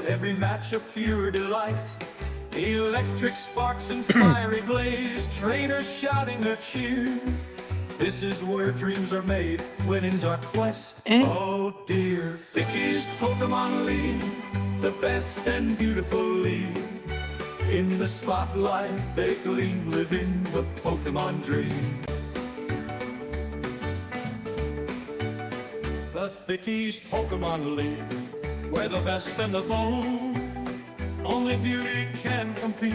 every match a pure delight. Electric sparks and fiery blaze, trainers shouting a cheer. This is where dreams are made, winning's our quest. Oh dear, Thickie's Pokemon League, the best and beautiful league. In the spotlight they gleam, living the Pokemon dream. The Thickie's Pokemon League, where the best and the bold, only beauty can compete,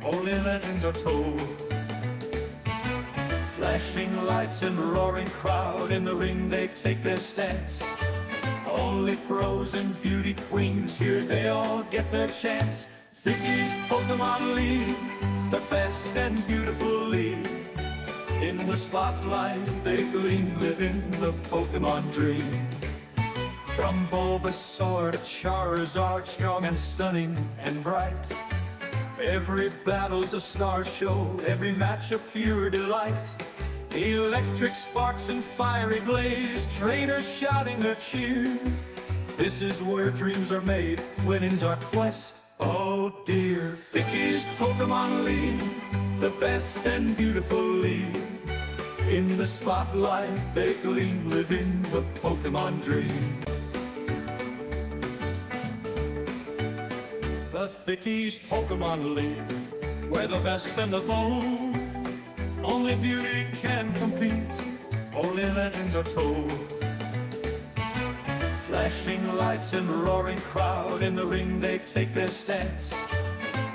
only legends are told. Flashing lights and roaring crowd, in the ring they take their stance. Only pros and beauty queens, here they all get their chance. Thickie's Pokemon League, the best and beautiful league. In the spotlight they gleam, living the Pokemon dream. From Bulbasaur to Charizard, strong and stunning and bright. Every battle's a star show, every match a pure delight. Electric sparks and fiery blaze, trainers shouting a cheer. This is where dreams are made, winning's our quest. Oh dear, Thickie's Pokemon League, the best and beautiful league. In the spotlight they gleam, living the Pokemon dream. The Thickie's Pokemon League, where the best and the bold, only beauty can compete, only legends are told. Flashing lights and roaring crowd, in the ring they take their stance.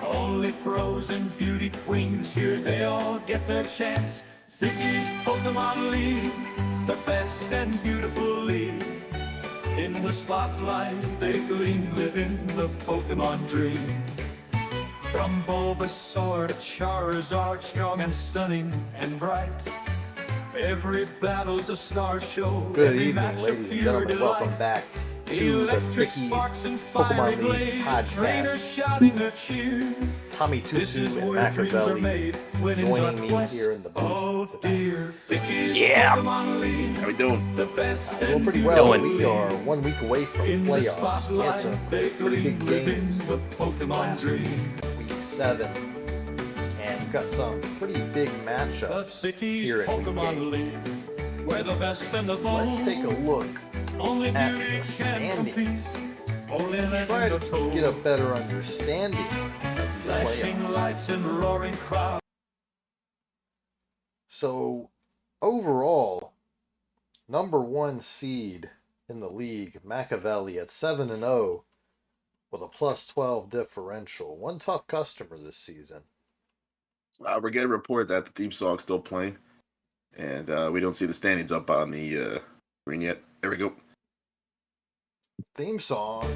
Only pros and beauty queens, here they all get their chance. Thickie's Pokemon League, the best and beautiful league. In the spotlight they gleam, living the Pokemon dream. From Bulbasaur to Charizard, strong and stunning and bright. Every battle's a star show. Good evening, ladies and gentlemen. Welcome back to the Thickie's Pokemon League podcast. Tommy Tutu and Machiavelli joining me here in the booth today. Yeah! How we doing? Doing pretty well. We are 1 week away from playoffs. We had some pretty big games last week, week 7. And we've got some pretty big matchups here at week 8. Let's take a look at the standings and try to get a better understanding of these playoffs. So, overall, number 1 seed in the league, Machiavelli at 7-0 with a plus 12 differential. One tough customer this season. We're getting a report that the theme song's still playing, and we don't see the standings up on the screen yet. There we go. Theme song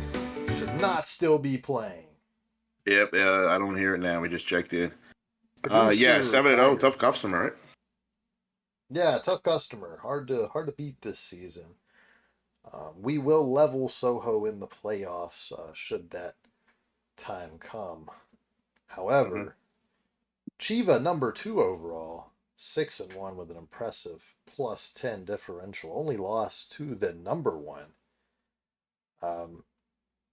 should not still be playing. Yep, I don't hear it now. We just checked in. Yeah, 7-0, tough customer, right? Yeah, tough customer. Hard to beat this season. We will level Soho in the playoffs should that time come. However, Chiva, number 2 overall, 6-1 with an impressive plus 10 differential. Only lost to the number 1.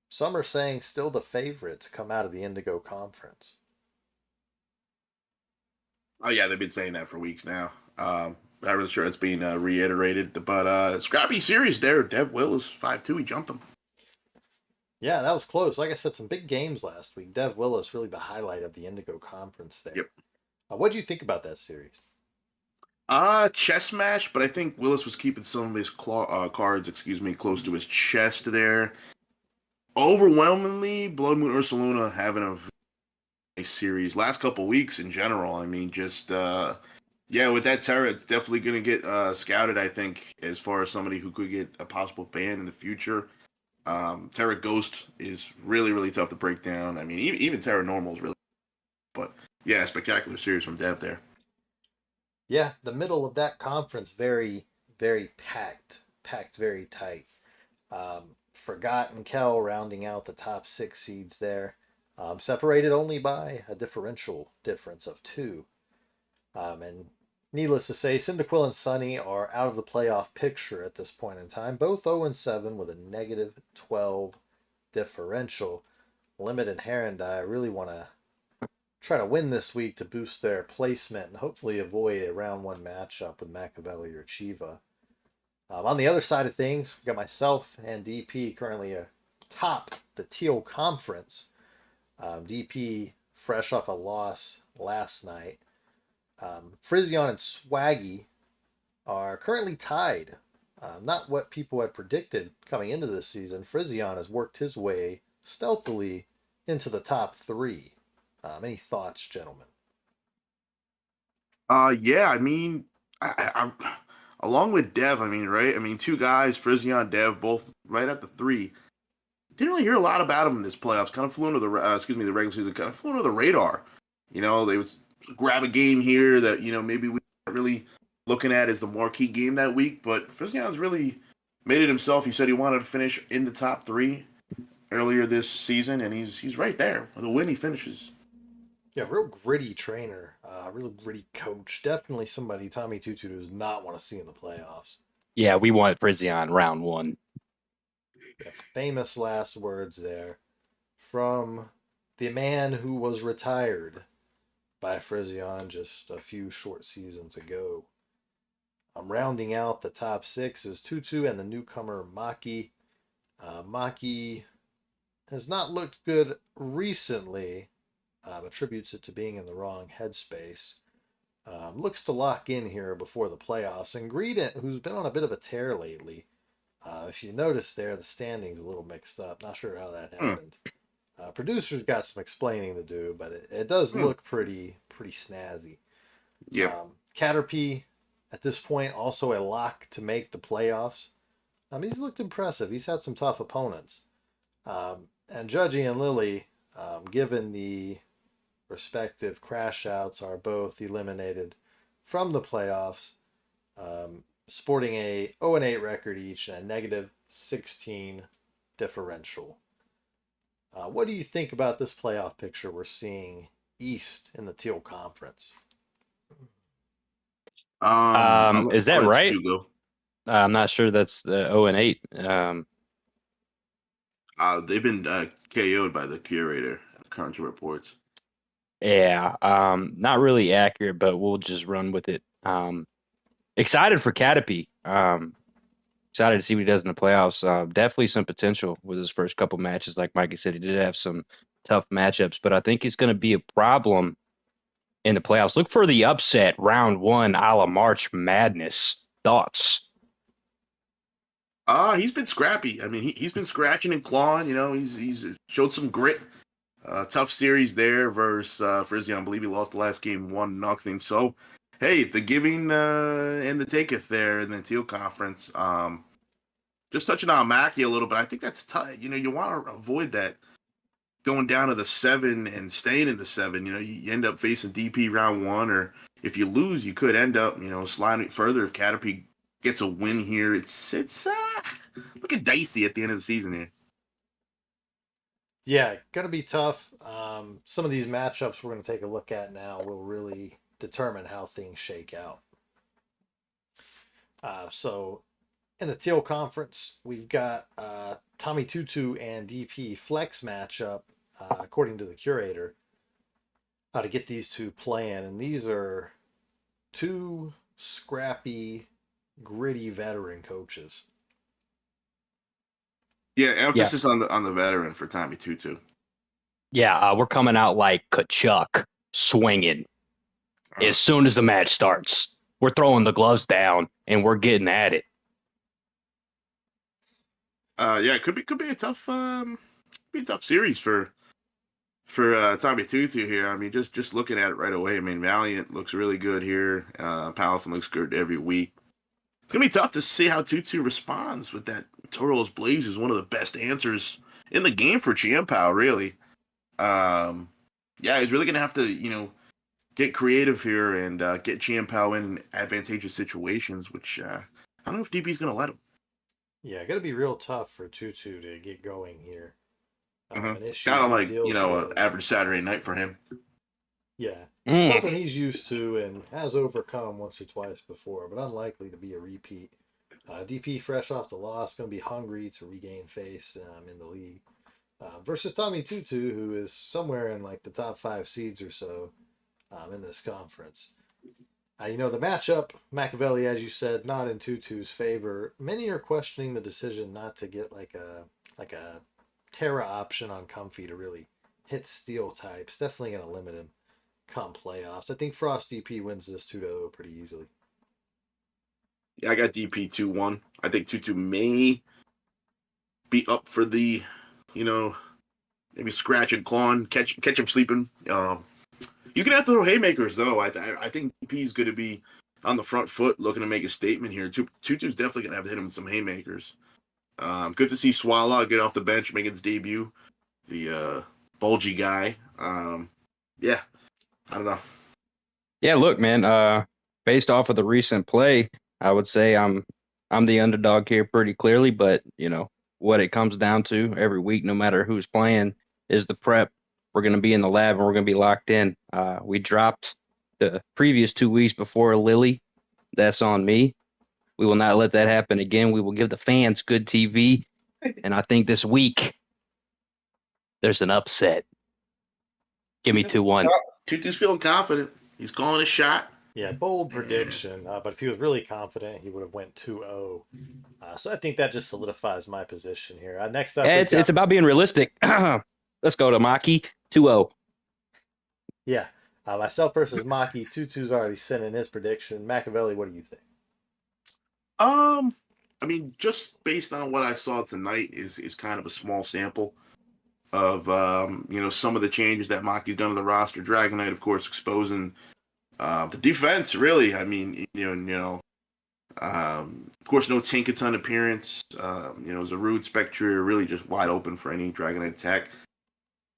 Some are saying still the favorite to come out of the Indigo Conference. Oh yeah, they've been saying that for weeks now. Not really sure it's being reiterated, but scrappy series there. Dev Willis 5-2, he jumped him. Yeah, that was close. Like I said, some big games last week. Dev Willis really the highlight of the Indigo Conference there. Yep. What do you think about that series? Chess match, but I think Willis was keeping some of his cards, close to his chest there. Overwhelmingly, Blood Moon Ursaluna having a nice series. Last couple weeks in general, I mean, just with that Terra, it's definitely going to get scouted, I think, as far as somebody who could get a possible ban in the future. Terra Ghost is really, really tough to break down. I mean, even Terra Normal is really, but yeah, spectacular series from Dev there. Yeah, the middle of that conference, very, very packed very tight. Forgotten Kel rounding out the top 6 seeds there, separated only by a differential difference of 2. And needless to say, Cyndaquil and Sunny are out of the playoff picture at this point in time. Both 0-7 with a negative 12 differential. Limit and Herondai really want to try to win this week to boost their placement and hopefully avoid a round one matchup with Machiavelli or Chiva. On the other side of things, we've got myself and DP currently atop the Teal Conference. DP fresh off a loss last night. Frisian and Swaggy are currently tied. Not what people had predicted coming into this season. Frisian has worked his way stealthily into the top three. Any thoughts, gentlemen? Yeah, I mean, I along with Dev, I mean, right? I mean, two guys, Frisian, Dev, both right at the three. Didn't really hear a lot about him in this playoffs. Kind of flew under the the regular season. Kind of flew under the radar. You know, they was grab a game here that maybe we weren't really looking at as the marquee game that week. But Frisian's really made it himself. He said he wanted to finish in the top three earlier this season, and he's right there. With a win, he finishes. Yeah, real gritty trainer, real gritty coach. Definitely somebody Tommy Tutu does not want to see in the playoffs. Yeah, we want Frisian round one. Yeah, famous last words there from the man who was retired by Frisian just a few short seasons ago. I'm rounding out the top six is Tutu and the newcomer Maki. Maki has not looked good recently. Attributes it to being in the wrong headspace. Looks to lock in here before the playoffs. And Greedent, who's been on a bit of a tear lately. If you notice there, the standings a little mixed up. Not sure how that happened. Producers got some explaining to do, but it does look pretty snazzy. Yeah. Caterpie, at this point, also a lock to make the playoffs. He's looked impressive. He's had some tough opponents. And Judgy and Lily, given the respective crash outs, are both eliminated from the playoffs, sporting a 0-8 record each and a negative 16 differential. What do you think about this playoff picture we're seeing East in the Teal Conference? Is that right? Go. I'm not sure that's the 0-8. They've been KO'd by the curator. Current reports. Yeah, not really accurate, but we'll just run with it. Excited for Caterpie. Excited to see what he does in the playoffs. Definitely some potential with his first couple matches. Like Mikey said, he did have some tough matchups, but I think he's going to be a problem in the playoffs. Look for the upset round one, a la March Madness. Thoughts? He's been scrappy. I mean, he's been scratching and clawing. You know, he's showed some grit. Tough series there versus Frisian. I believe he lost the last game 1-0. So, hey, the giving and the taketh there in the Teal Conference. Just touching on Mackey a little bit, I think that's tough. You know, you want to avoid that going down to the 7 and staying in the 7. You know, you end up facing DP round 1, or if you lose, you could end up, sliding further if Caterpie gets a win here. It's looking dicey at the end of the season here. Yeah, going to be tough. Some of these matchups we're going to take a look at now will really determine how things shake out. So in the Teal Conference, we've got Tommy Tutu and DP flex matchup, according to the curator, how to get these two playing. And these are two scrappy, gritty veteran coaches. Yeah, emphasis on the veteran for Tommy Tutu. Yeah, we're coming out like Kachuk, swinging. As soon as the match starts, we're throwing the gloves down and we're getting at it. Yeah, it could be a tough series for Tommy Tutu here. I mean, just looking at it right away. I mean, Valiant looks really good here. Palafin looks good every week. It's gonna be tough to see how Tutu responds with that. Toro's Blaze is one of the best answers in the game for Chiampao, really. Yeah, he's really gonna have to, get creative here and get Chiampao in advantageous situations, which I don't know if DP's gonna let him. Yeah, got to be real tough for Tutu to get going here. Kind of like, an average Saturday night for him. Yeah, something he's used to and has overcome once or twice before, but unlikely to be a repeat. DP, fresh off the loss, going to be hungry to regain face in the league. versus Tommy Tutu, who is somewhere in like the top 5 seeds or so in this conference. The matchup, Machiavelli, as you said, not in Tutu's favor. Many are questioning the decision not to get like a Terra option on Comfy to really hit steel types. Definitely going to limit him come playoffs. I think Frost DP wins this 2-0 pretty easily. Yeah, I got DP 2-1. I think Tutu may be up for the, maybe scratch and claw, catch him sleeping. You can have to throw haymakers, though. I think DP is going to be on the front foot looking to make a statement here. Tutu's definitely going to have to hit him with some haymakers. Good to see Swallow get off the bench, making his debut. The bulgy guy. Yeah, I don't know. Yeah, look, man. Based off of the recent play, I would say I'm the underdog here pretty clearly. But what it comes down to every week, no matter who's playing, is the prep. We're going to be in the lab and we're going to be locked in. We dropped the previous 2 weeks before Lily. That's on me. We will not let that happen again. We will give the fans good TV. And I think this week there's an upset. Give me 2-1. Tutu's feeling confident. He's calling a shot. Yeah, bold prediction. But if he was really confident, he would have went 2-0. So I think that just solidifies my position here. Next up, It's about being realistic. Let's go to Maki 2-0. Yeah, myself versus Maki. Tutu's already sent in his prediction. Machiavelli, what do you think? I mean, just based on what I saw tonight is kind of a small sample of some of the changes that Maki's done to the roster. Dragon Knight, of course, exposing the defense. Really, I mean, of course, no Tinkaton appearance. Zarude Spectre really just wide open for any Dragon Knight attack.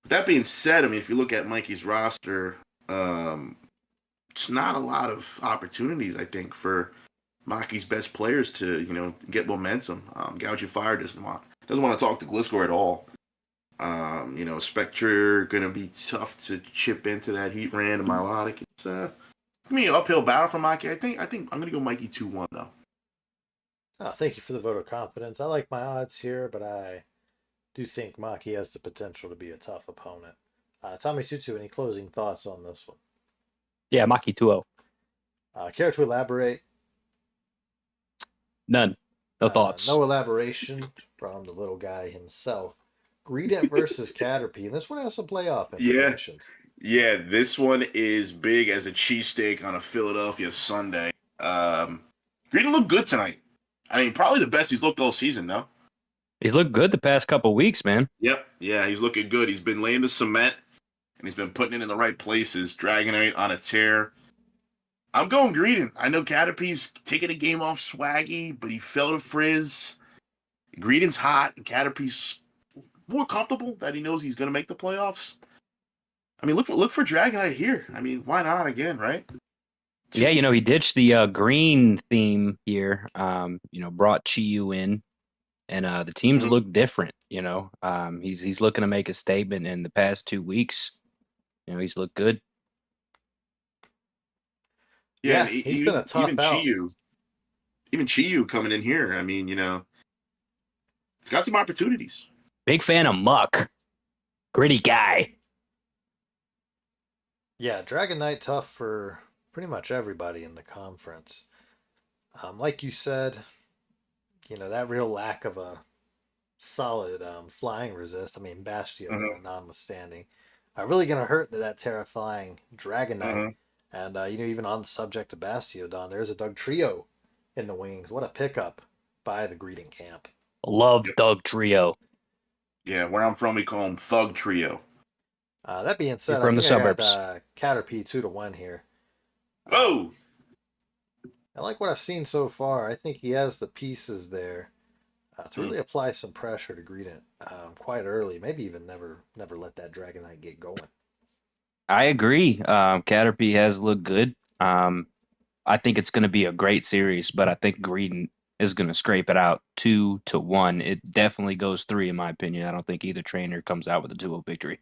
With that being said, I mean, if you look at Mikey's roster, it's not a lot of opportunities, I think, for Maki's best players to, get momentum. Gouge Fire doesn't want to talk to Gliscor at all. Spectre gonna be tough to chip into that heat ran and Milotic. It's for me an uphill battle for Maki. I think I'm gonna go Mikey 2-1 though. Oh, thank you for the vote of confidence. I like my odds here, but I do think Maki has the potential to be a tough opponent. Tommy Tutu, any closing thoughts on this one? Yeah, Maki 2-0. Care to elaborate? None. No thoughts. No elaboration from the little guy himself. Greedent versus Caterpie, and this one has some playoff implications. Yeah, this one is big as a cheesesteak on a Philadelphia Sunday. Greedent looked good tonight. I mean, probably the best he's looked all season, though. He's looked good the past couple weeks, man. Yep. Yeah, he's looking good. He's been laying the cement, and he's been putting it in the right places. Dragonite on a tear. I'm going Greedent. I know Caterpie's taking a game off Swaggy, but he fell to Frizz. Greedent's hot. Caterpie's more comfortable that he knows he's going to make the playoffs. I mean, look for Dragonite here. I mean, why not again, right? Yeah, he ditched the green theme here. Brought Chiyu in, and the teams look different. He's looking to make a statement in the past 2 weeks. He's looked good. Yeah, he's been a tough even out. Chiyu coming in here. I mean, it's got some opportunities. Big fan of Muck. Gritty guy. Yeah, Dragon Knight tough for pretty much everybody in the conference. Like you said, that real lack of a solid flying resist. I mean, Bastio notwithstanding, really going to hurt that terrifying Dragon Knight. And, even on the subject of Bastiodon, there's a Doug Trio in the wings. What a pickup by the Greeting Camp. Love Doug Trio. Yeah, where I'm from, we call him Thug Trio. That being said, from the suburbs. I got Caterpie 2-1 here. Oh! I like what I've seen so far. I think he has the pieces there to really apply some pressure to Greedent quite early. Maybe even never let that Dragonite get going. I agree. Caterpie has looked good. I think it's going to be a great series, but I think Greedent is going to scrape it out 2-1. It definitely goes 3, in my opinion. I don't think either trainer comes out with a 2-0 victory.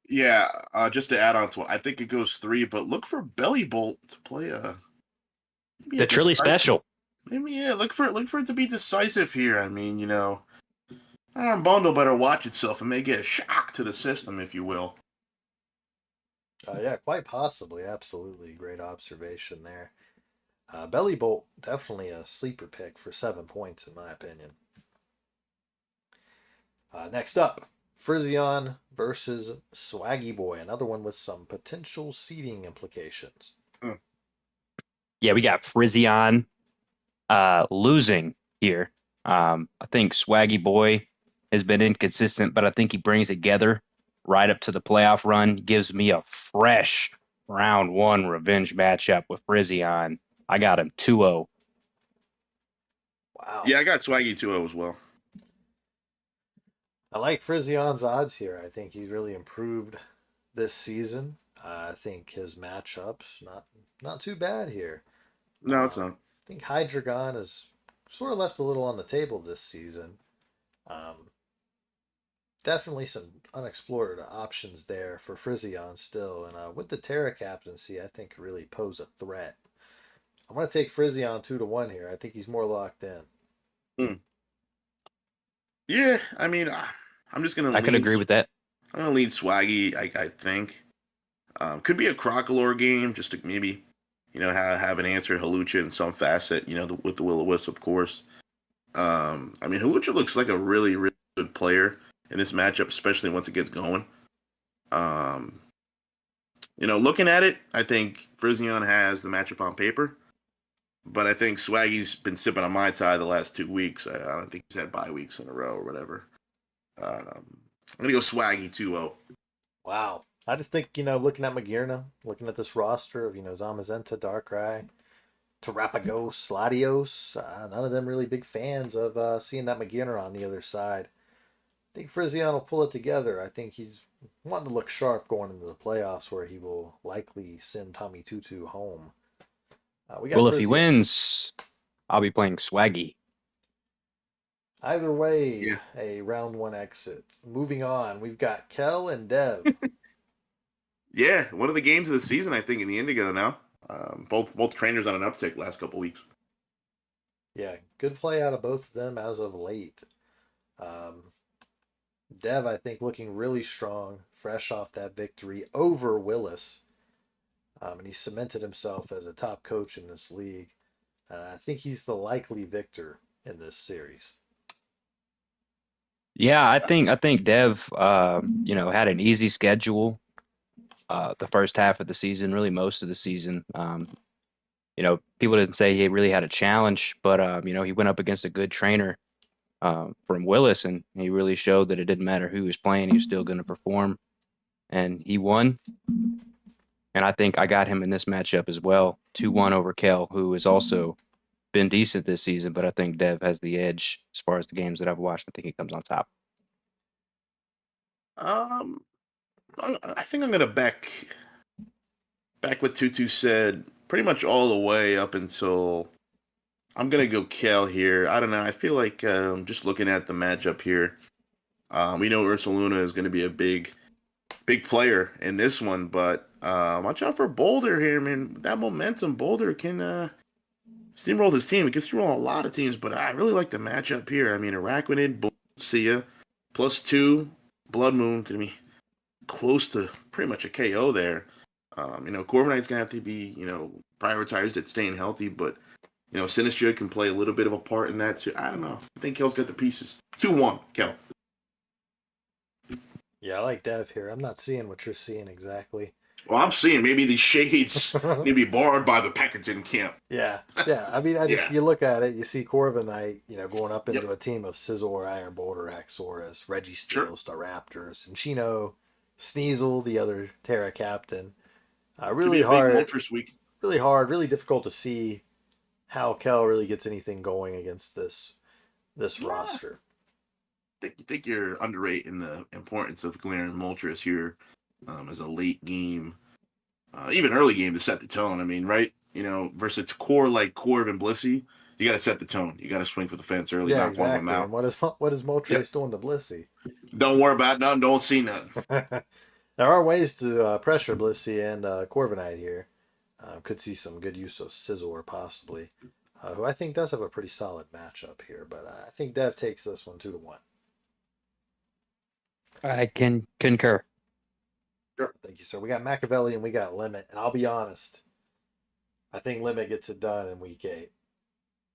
Yeah, just to add on to it, I think it goes 3, but look for Belly Bolt to play the Trilly special. Maybe look for it to be decisive here. I mean, Bundle better watch itself and may get a shock to the system, if you will. Yeah, quite possibly. Absolutely. Great observation there. Belly Bolt, definitely a sleeper pick for 7 points, in my opinion. Next up, Frisian versus Swaggy Boy. Another one with some potential seeding implications. Yeah, we got Frisian losing here. I think Swaggy Boy has been inconsistent, but I think he brings it together right up to the playoff run. Gives me a fresh round one revenge matchup with Frisian. I got him 2-0. Wow. Yeah, I got Swaggy 2-0 as well. I like Frisian's odds here. I think he's really improved this season. I think his matchups not too bad here. No, it's not. I think Hydreigon is sort of left a little on the table this season. Definitely some unexplored options there for Frisian still. And with the Terra captaincy, I think really pose a threat. I'm going to take Frisian 2-1 here. I think he's more locked in. Yeah, I mean, I'm just gonna. I could agree with that. I'm gonna lead Swaggy. I think could be a Crocolore game, just to maybe, have an answer to Halucha in some facet. With the Will-O-Wisp, of course. I mean, Halucha looks like a really, really good player in this matchup, especially once it gets going. Looking at it, I think Frisian has the matchup on paper, but I think Swaggy's been sipping on my tie the last 2 weeks. I don't think he's had bye weeks in a row or whatever. I'm gonna go Swaggy 2-0. Wow. I just think, looking at Magearna, looking at this roster of, Zamazenta, Darkrai, Terapagos, Latios, none of them really big fans of seeing that Magearna on the other side. I think Frisian will pull it together. I think he's wanting to look sharp going into the playoffs where he will likely send Tommy Tutu home. Well, if he wins, I'll be playing Swaggy. Either way, Yeah. a round one exit. Moving on, we've got Kel and Dev. Yeah, one of the games of the season, I think, in the Indigo now. Both trainers on an uptick last couple weeks. Yeah, good play out of both of them as of late. Dev, I think, looking really strong, fresh off that victory over Willis. And he cemented himself as a top coach in this league. I think he's the likely victor in this series. Yeah, I think Dev, had an easy schedule. The first half of the season, really most of the season. People didn't say he really had a challenge, but he went up against a good trainer from Willis, and he really showed that it didn't matter who he was playing, he was still going to perform, and he won. And I think I got him in this matchup as well, 2-1 over Kel, who has also been decent this season, but I think Dev has the edge as far as the games that I've watched. I think he comes on top. I think I'm gonna back what Tutu said pretty much all the way up until I'm gonna go Kel here. I don't know. I feel like just looking at the matchup here, we know Ursaluna is going to be a big player in this one, but watch out for Boulder here, man. That momentum, Boulder can steamroll this team. It can steamroll a lot of teams, but I really like the matchup here. I mean, Araquanid, see ya, +2, Blood Moon going to be close to pretty much a KO there. Corviknight's going to have to be, prioritized at staying healthy, but, Sinistcha can play a little bit of a part in that too. I don't know. I think Kel's got the pieces. 2-1, Kel. Yeah, I like Dev here. I'm not seeing what you're seeing exactly. Well, I'm seeing maybe these shades need to be borrowed by the Peckerton camp. Yeah. I mean, you look at it, you see Corviknight, going up into a team of Scizor, Iron Boulder, Axorus, Registeel, Staraptors, and Chino, Sneasel, the other Terra captain. Really hard. Moltres week. Really hard, really difficult to see how Kel really gets anything going against this roster. I think you're underrating the importance of Galarian Moltres here as a late game, even early game to set the tone. I mean, right? Versus core like Corv and Blissey, you got to set the tone. You got to swing for the fence early, not warm them out. And what is Moltres doing to Blissey? Don't worry about nothing. Don't see nothing. There are ways to pressure Blissey and Corviknight here. Could see some good use of Scizor possibly, who I think does have a pretty solid matchup here. But I think Dev takes this one 2-1. I can concur. Sure. Thank you, sir. We got Machiavelli and we got Limit, and I'll be honest, I think Limit gets it done in week 8.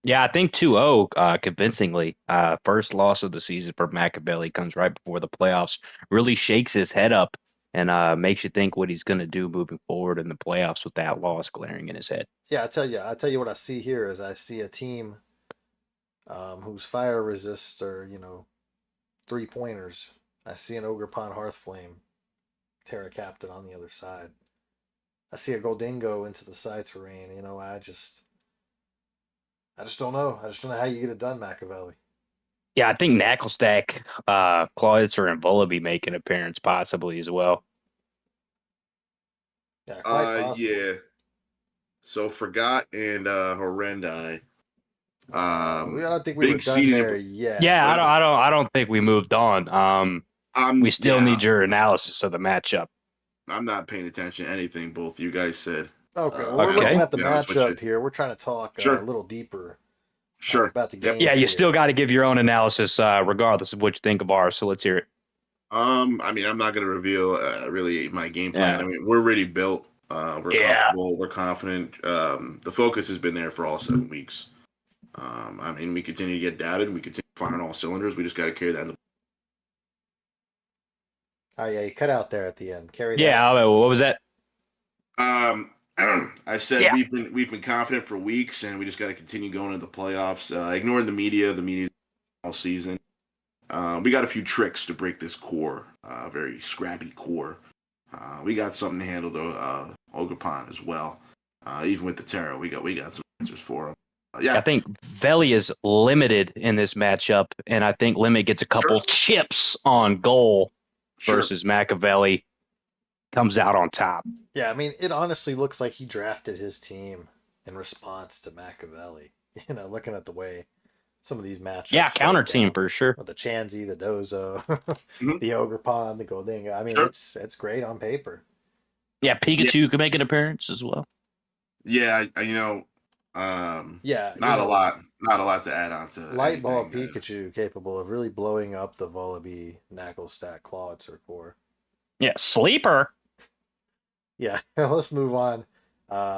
Yeah, I think 2-0 convincingly. First loss of the season for Machiavelli comes right before the playoffs. Really shakes his head up and makes you think what he's going to do moving forward in the playoffs with that loss glaring in his head. Yeah, I tell you what I see here is I see a team whose fire resists are, 3-pointers. I see an Ogre Pond Hearthflame Terra Captain on the other side. I see a Goldingo into the side terrain. I just don't know. I just don't know how you get it done, Machiavelli. Yeah, I think Knucklestack, Clawitzer, and Voleby make an appearance possibly as well. Yeah, quite possible. Yeah. So Forgot and Horrendi. I don't think we were Big done seeding. there yet. Yeah, What? I don't think we moved on. We still Yeah, need your analysis of the matchup. I'm not paying attention to anything both you guys said. Okay, well, we're Okay. looking at the To be honest with you. matchup here. We're trying to talk a Sure. little deeper Sure. about the Yep. games. Yeah, you here. still got to give your own analysis, regardless of what you think of ours. So let's hear it. I mean, I'm not going to reveal really my game plan. Yeah. I mean, we're already built. We're Yeah. comfortable. We're confident. The focus has been there for all 7 weeks. I mean, we continue to get doubted. We continue to fire on all cylinders. We just got to carry that in the. Oh yeah, you cut out there at the end. Carry that. Yeah, what was that? I said Yeah. we've been confident for weeks, and we just got to continue going into the playoffs. Ignoring the media all season. We got a few tricks to break this core, very scrappy core. We got something to handle the Ogre as well. Even with the Terra, we got some answers for him. Yeah, I think Veli is limited in this matchup, and I think Limit gets a couple chips on goal sure. versus Machiavelli. Comes out on top. Yeah, I mean, it honestly looks like he drafted his team in response to Machiavelli. Looking at the way some of these matchups. Yeah, counter team for sure. With the Chansey, the Dozo, the Ogre Pond, the Goldingo. I mean, Sure. it's great on paper. Yeah, Pikachu could make an appearance as well. Yeah, not a lot to add on to Light Ball anything, Pikachu capable of really blowing up the Volibee Knucklestack Clawitzer core. Yeah, sleeper. Yeah, let's move on.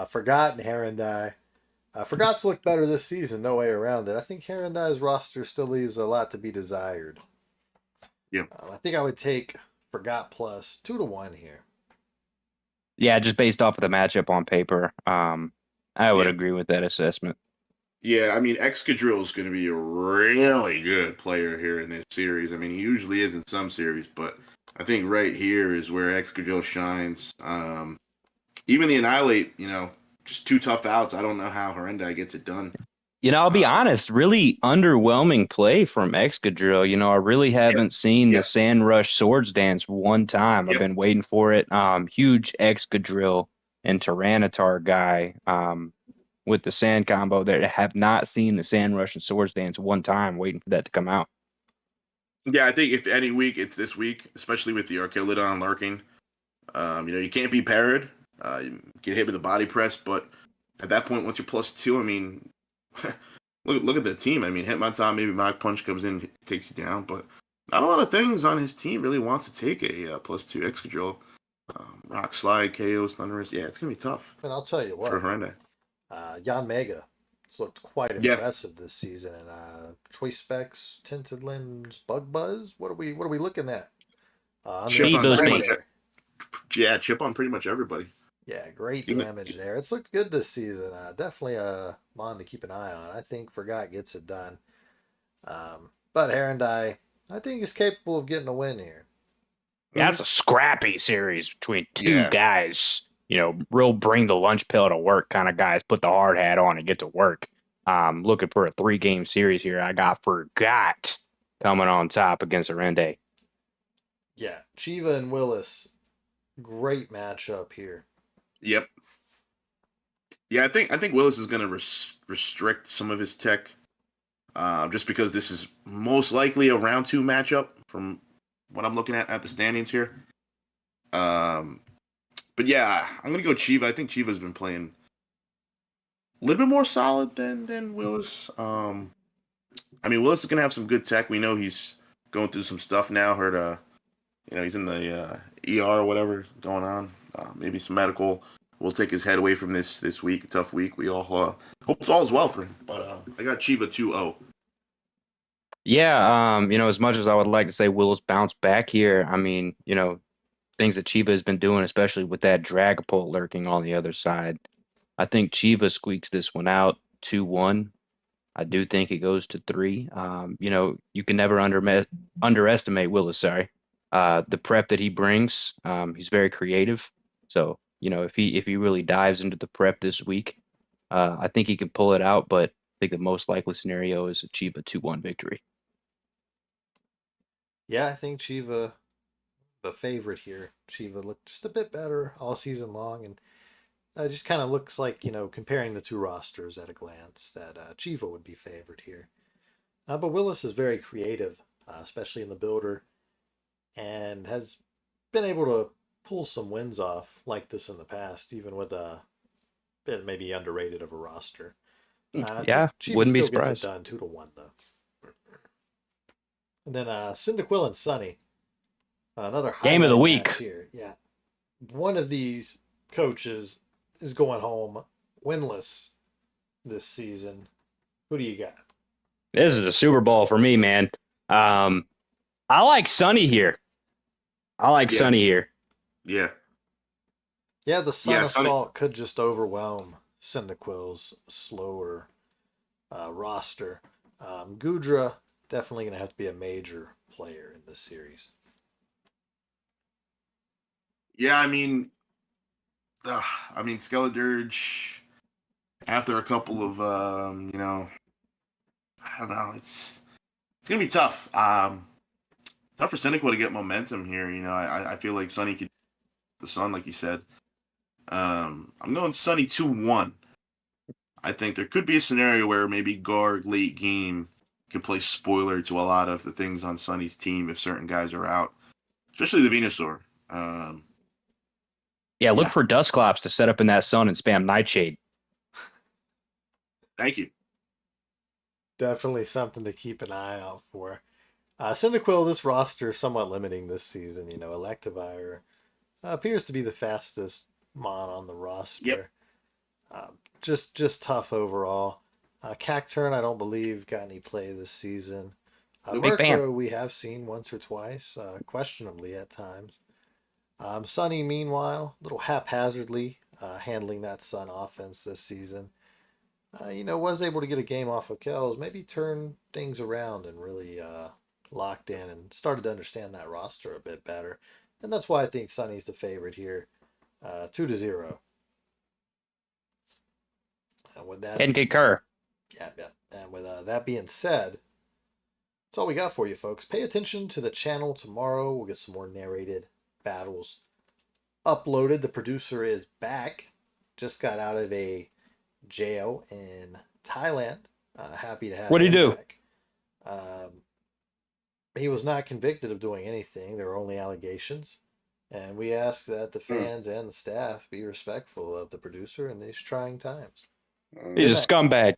Forgotten Herondai. Forgot's looked better this season, no way around it. I think Herondai's roster still leaves a lot to be desired. Yeah. I think I would take Forgot plus 2-1 here. Yeah, just based off of the matchup on paper, I would agree with that assessment. Yeah, I mean, Excadrill is going to be a really good player here in this series. I mean, he usually is in some series, but I think right here is where Excadrill shines. Even the Annihilate, just 2 tough outs. I don't know how Horrendi gets it done. I'll be honest, really underwhelming play from Excadrill. I really haven't seen the Sand Rush Swords Dance one time. I've been waiting for it. Huge Excadrill and Tyranitar guy with the Sand combo that have not seen the Sand Rush and Swords Dance one time, waiting for that to come out. Yeah, I think if any week, it's this week, especially with the Archelodon lurking. You can't be parried. You get hit with a body press, but at that point, once you're +2, I mean, look at the team. I mean, Hitmontop, maybe Mach Punch comes in, takes you down, but not a lot of things on his team really wants to take a +2 Excadrill. Rock Slide, KOs, Thunderous. Yeah, it's going to be tough. And I'll tell you what. For Horrendi. Jan Mega has looked quite impressive this season. And Choice Specs, Tinted Limbs, Bug Buzz. What are we looking at? Chip on pretty much everybody. Yeah, great damage there. It's looked good this season. Definitely one to keep an eye on. I think Forgot gets it done. But Herondai, I think is capable of getting a win here. Yeah, it's a scrappy series between two guys. Real bring the lunch pail to work kind of guys. Put the hard hat on and get to work. Looking for a 3-game series here. I got Forgot coming on top against Horrendi. Yeah, Chiva and Willis, great matchup here. Yep. Yeah, I think Willis is going to restrict some of his tech, just because this is most likely a round 2 matchup from what I'm looking at the standings here. But yeah, I'm going to go Chiva. I think Chiva's been playing a little bit more solid than Willis. I mean, Willis is going to have some good tech. We know he's going through some stuff now. Heard he's in the ER or whatever going on. Maybe some medical will take his head away from this week, a tough week. We all hope all is well for him. But I got Chiva 2-0. Yeah, as much as I would like to say Willis bounced back here, I mean, things that Chiva has been doing, especially with that Dragapult lurking on the other side. I think Chiva squeaks this one out 2-1. I do think it goes to 3. You can never underestimate Willis, sorry. The prep that he brings, he's very creative. So, if he really dives into the prep this week, I think he can pull it out, but I think the most likely scenario is a Chiva 2-1 victory. Yeah, I think Chiva, the favorite here. Chiva looked just a bit better all season long, and it just kind of looks like, comparing the two rosters at a glance, that Chiva would be favored here. But Willis is very creative, especially in the builder, and has been able to pull some wins off like this in the past, even with a bit maybe underrated of a roster. I Yeah, think Chiva wouldn't be still gets it surprised. done 2-1 though. And then Cyndaquil and Sunny, another Game of the highlight week. match here. Yeah, one of these coaches is going home winless this season. Who do you got? This is a Super Bowl for me, man. I like Sonny here. I like Yeah. Sonny here. Yeah. Yeah, the Sun Yeah, Sonny. Assault could just overwhelm Cyndaquil's slower roster. Gudra definitely going to have to be a major player in this series. Yeah, Skeledirge, after a couple of, I don't know, it's gonna be tough. Tough for Cynical to get momentum here. I feel like Sunny could the Sun, like you said. I'm going Sunny 2-1. I think there could be a scenario where maybe Garg late game could play spoiler to a lot of the things on Sunny's team if certain guys are out, especially the Venusaur. Yeah, look Yeah. for Dusclops to set up in that Sun and spam Nightshade. Thank you. Definitely something to keep an eye out for. Cyndaquil, this roster is somewhat limiting this season. Electivire appears to be the fastest mon on the roster. Yep. Just tough overall. Cacturn, I don't believe got any play this season. Big fan. Murkrow we have seen once or twice, questionably at times. Sunny, meanwhile, a little haphazardly handling that Sun offense this season. Was able to get a game off of Kells, maybe turn things around and really locked in and started to understand that roster a bit better. And that's why I think Sunny's the favorite here, 2-0. With that, And concur. yeah. And with that being said, that's all we got for you, folks. Pay attention to the channel tomorrow. We'll get some more narrated battles uploaded. The producer is back. Just got out of a jail in Thailand. Happy to have What'd he him do? back. He was not convicted of doing anything. There were only allegations. And we ask that the fans and the staff be respectful of the producer in these trying times. He's a scumbag.